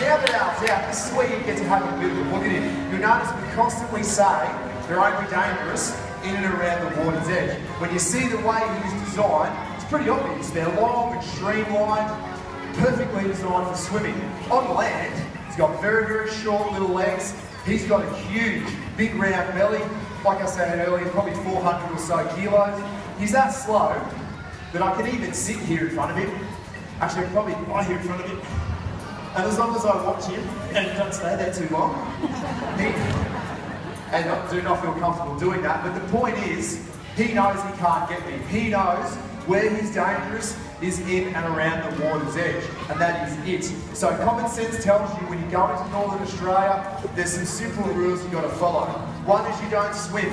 now that Al's out, this is where you get to have a bit of a look at him. You'll notice we constantly say they're only dangerous in and around the water's edge. When you see the way he's designed, it's pretty obvious. They're long and streamlined, perfectly designed for swimming. On land, he's got very, very short little legs. He's got a huge, big round belly. Like I said earlier, probably 400 or so kilos. He's that slow that I can even sit here in front of him. Actually, probably lie here in front of him. And as long as I watch him, and don't stay there too long, and do not feel comfortable doing that, but the point is, he knows he can't get me. He knows where he's dangerous is in and around the water's edge, and that is it. So common sense tells you when you go into Northern Australia, there's some simple rules you've got to follow. One is you don't swim.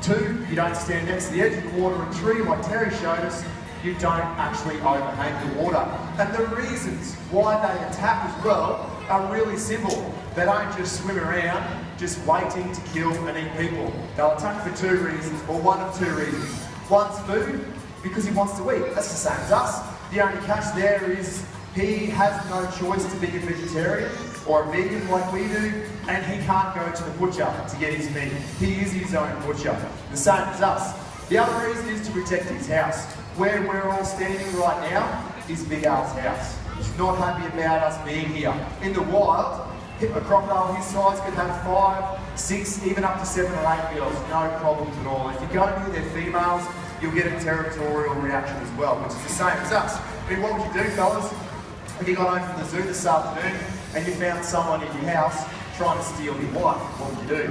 Two, you don't stand next to the edge of the water. And three, like Terry showed us, you don't actually overhang the water. And the reasons why they attack as well are really simple. They don't just swim around just waiting to kill and eat people. They'll attack for two reasons, or one of two reasons. One's food, because he wants to eat. That's the same as us. The only catch there is he has no choice to be a vegetarian or a vegan like we do, and he can't go to the butcher to get his meat. He is his own butcher, the same as us. The other reason is to protect his house. Where we're all standing right now is Big Al's house. He's not happy about us being here. In the wild, a crocodile his size could have 5, 6, even up to 7 or 8 girls, no problems at all. If you go near their females, you'll get a territorial reaction as well, which is the same as us. I mean, what would you do, fellas, if you got home from the zoo this afternoon and you found someone in your house trying to steal your wife? What would you do?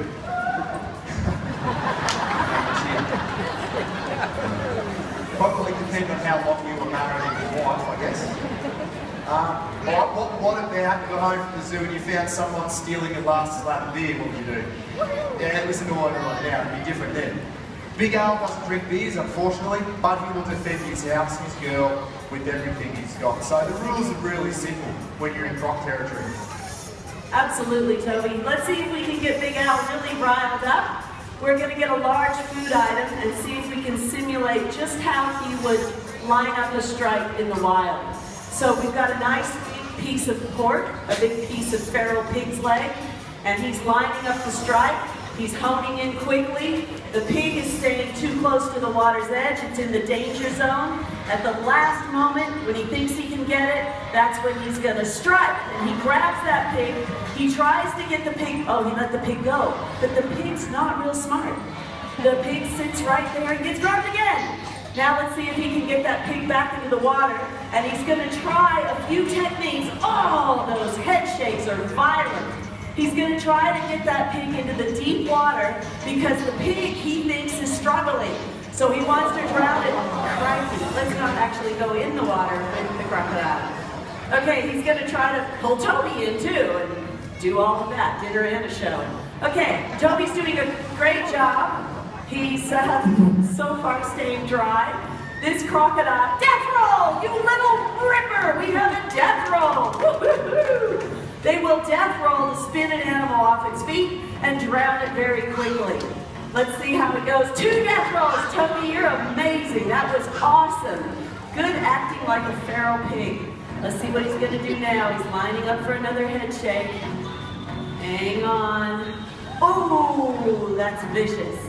Probably depend on how long you were married and your wife, I guess. What about you got home from the zoo and you found someone stealing a last slab of beer? What would you do? Yeah, listen to what I'm right now, it'd be different then. Big Al doesn't drink beers, unfortunately, but he will defend his house, his girl, with everything he's got. So the rules are really simple when you're in croc territory. Absolutely, Toby. Let's see if we can get Big Al really riled up. We're going to get a large food item and see if we can simulate just how he would line up a strike in the wild. So we've got a nice big piece of pork, a big piece of feral pig's leg, and he's lining up the strike. He's honing in quickly. The pig is staying too close to the water's edge. It's in the danger zone. At the last moment, when he thinks he can get it, that's when he's going to strike. And he grabs that pig. He tries to get the pig. Oh, he let the pig go. But the pig's not real smart. The pig sits right there and gets grabbed again. Now let's see if he can get that pig back into the water. And he's going to try a few techniques. Oh, those head shakes are violent. He's going to try to get that pig into the deep water because the pig, he thinks, is struggling. So he wants to drown it. Crikey, let's not actually go in the water with the crocodile. Okay, he's going to try to pull Toby in too and do all of that, dinner and a show. Okay, Toby's doing a great job. He's so far staying dry. This crocodile, death roll, you little ripper, we have a death roll. Woo-hoo-hoo. They will death roll the spinning animal off its feet and drown it very quickly. Let's see how it goes. 2 death rolls. Toby, you're amazing. That was awesome. Good acting like a feral pig. Let's see what he's going to do now. He's lining up for another head shake. Hang on. Oh, that's vicious.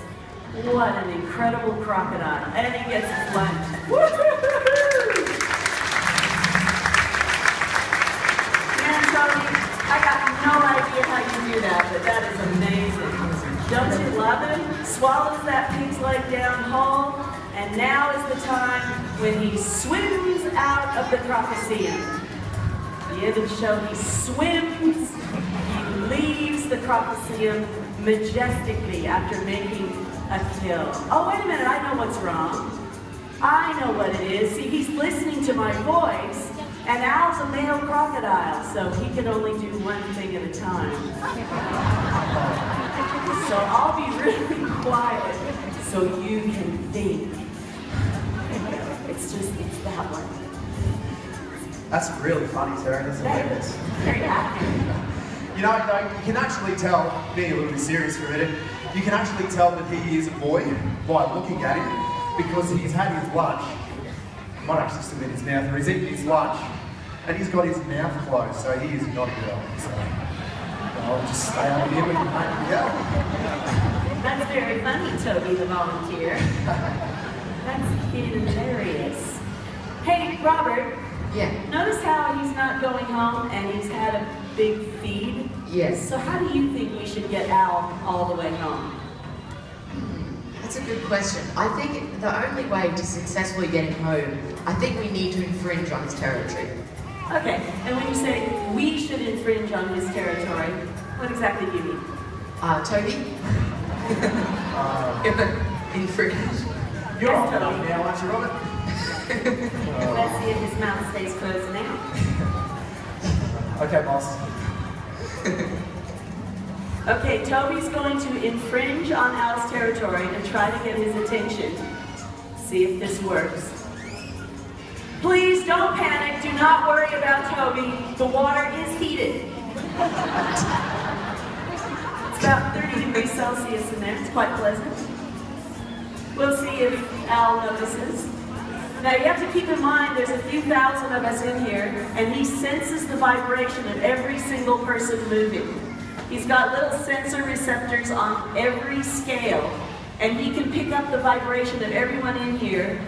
What an incredible crocodile. And he gets flanked. Woo-hoo-hoo-hoo! Man, Toby, I got no idea how you do that, but that is amazing. Don't you love him? Swallows that pig's leg down whole, and now is the time when he swims out of the Crocoseum. The image show he swims, he leaves the Crocoseum majestically after making a kill. Oh, wait a minute, I know what's wrong. I know what it is. See, he's listening to my voice. And Al's a male crocodile, so he can only do one thing at a time. So I'll be really quiet so you can think. It's that one. That's really funny, Terry. That's hilarious. Very active. You know, you can actually tell, being a little bit serious for a minute, you can actually tell that he is a boy by looking at him because he's had his lunch. Might actually still in his mouth, or he's eaten his lunch, and he's got his mouth closed, so he is not a girl. So I'll just stay over here with the mate. Yeah. That's very funny, Toby, the volunteer. That's hilarious. Hey, Robert. Yeah. Notice how he's not going home and he's had a big feed? Yes. So how do you think we should get Al all the way home? That's a good question. I think the only way to successfully get him home, I think we need to infringe on his territory. Okay, and when you say we should infringe on his territory, what exactly do you mean? Toby? Infringe. You're Yes, off Toby. now, aren't you, Robert? Let's see if his mouth stays closed now. Okay, boss. Okay, Toby's going to infringe on Al's territory and try to get his attention. See if this works. Please don't panic. Do not worry about Toby. The water is heated. It's about 30 degrees Celsius in there. It's quite pleasant. We'll see if Al notices. Now you have to keep in mind there's a few thousand of us in here, and he senses the vibration of every single person moving. He's got little sensor receptors on every scale, and he can pick up the vibration of everyone in here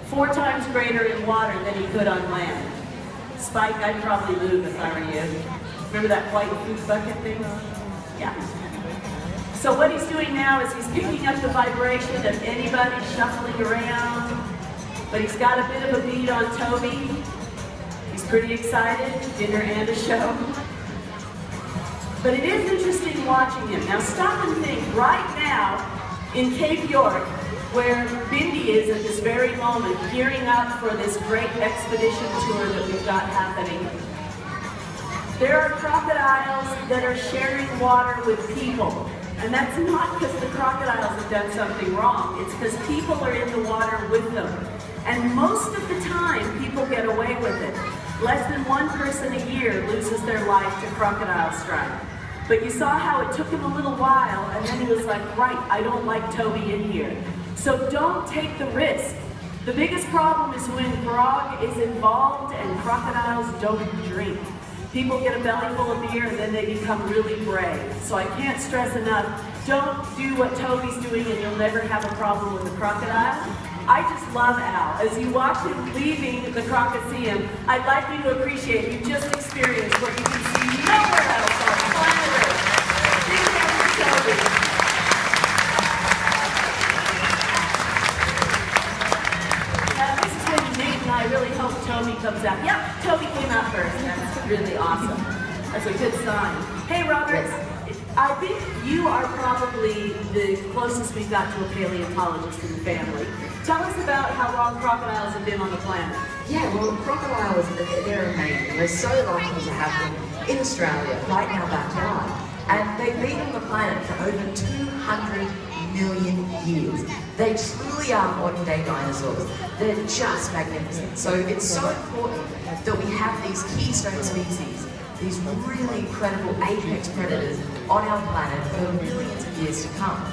4 times greater in water than he could on land. Spike, I'd probably move if I were you. Remember that white food bucket thing? Yeah. So what he's doing now is he's picking up the vibration of anybody shuffling around, but he's got a bit of a bead on Toby. He's pretty excited, dinner and a show. But it is interesting watching him. Now stop and think, right now in Cape York, where Bindi is at this very moment, gearing up for this great expedition tour that we've got happening, there are crocodiles that are sharing water with people. And that's not because the crocodiles have done something wrong, it's because people are in the water with them. And most of the time, people get away with it. Less than 1 person a year loses their life to crocodile strike. But you saw how it took him a little while, and then he was like, right, I don't like Toby in here. So don't take the risk. The biggest problem is when grog is involved and crocodiles don't drink. People get a belly full of beer and then they become really brave. So I can't stress enough, don't do what Toby's doing and you'll never have a problem with the crocodile. I just love Al. As you watch him leaving the Crocoseum, I'd like you to appreciate you just experienced what you can see nowhere else on planet Earth. Big hand for Toby. Now this is when Nate and I really hope Toby comes out. Yep, Toby came out first. That's really awesome. That's a good sign. Hey Robert. Yes. I think you are probably the closest we've got to a paleontologist in the family. Tell us about how long crocodiles have been on the planet. Yeah, well, crocodiles, they're amazing. We're so lucky to have them in Australia, right in our backyard. And they've been on the planet for over 200 million years. They truly are modern day dinosaurs. They're just magnificent. So it's so important that we have these keystone species, these really incredible apex predators on our planet for millions of years to come.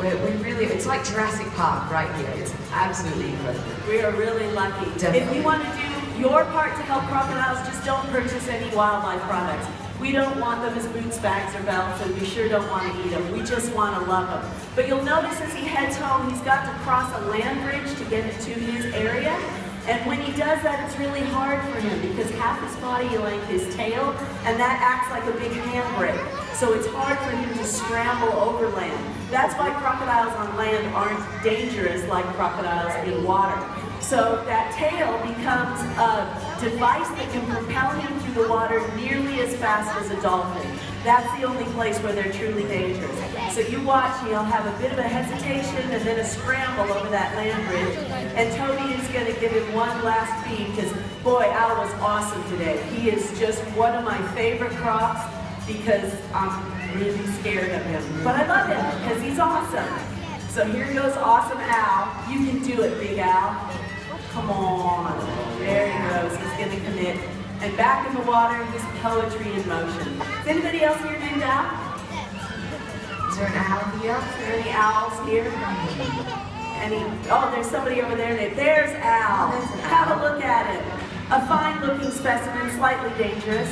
It's like Jurassic Park right here. It's absolutely incredible. We are really lucky. Definitely. If you want to do your part to help crocodiles, just don't purchase any wildlife products. We don't want them as boots, bags, or belts, and we sure don't want to eat them. We just want to love them. But you'll notice as he heads home, he's got to cross a land bridge to get into his area. And when he does that, it's really hard for him because half his body length is tail, and that acts like a big handbrake. So it's hard for him to scramble over land. That's why crocodiles on land aren't dangerous like crocodiles in water. So that tail becomes a device that can propel him through the water nearly as fast as a dolphin. That's the only place where they're truly dangerous. So you watch, he'll have a bit of a hesitation and then a scramble over that land bridge. And Toby is going to give him one last feed because, boy, Al was awesome today. He is just one of my favorite crocs because I'm really scared of him. But I love him because he's awesome. So here goes awesome Al. You can do it, Big Al. Come on. There he goes. He's going to commit. And back in the water, his poetry in motion. Is anybody else here named Al? Is there an owl here? Is there any owls here? Oh, there's somebody over there named, there's Al. There's an Have owl. a look at him. A fine-looking specimen, slightly dangerous,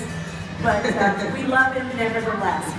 but we love him nevertheless.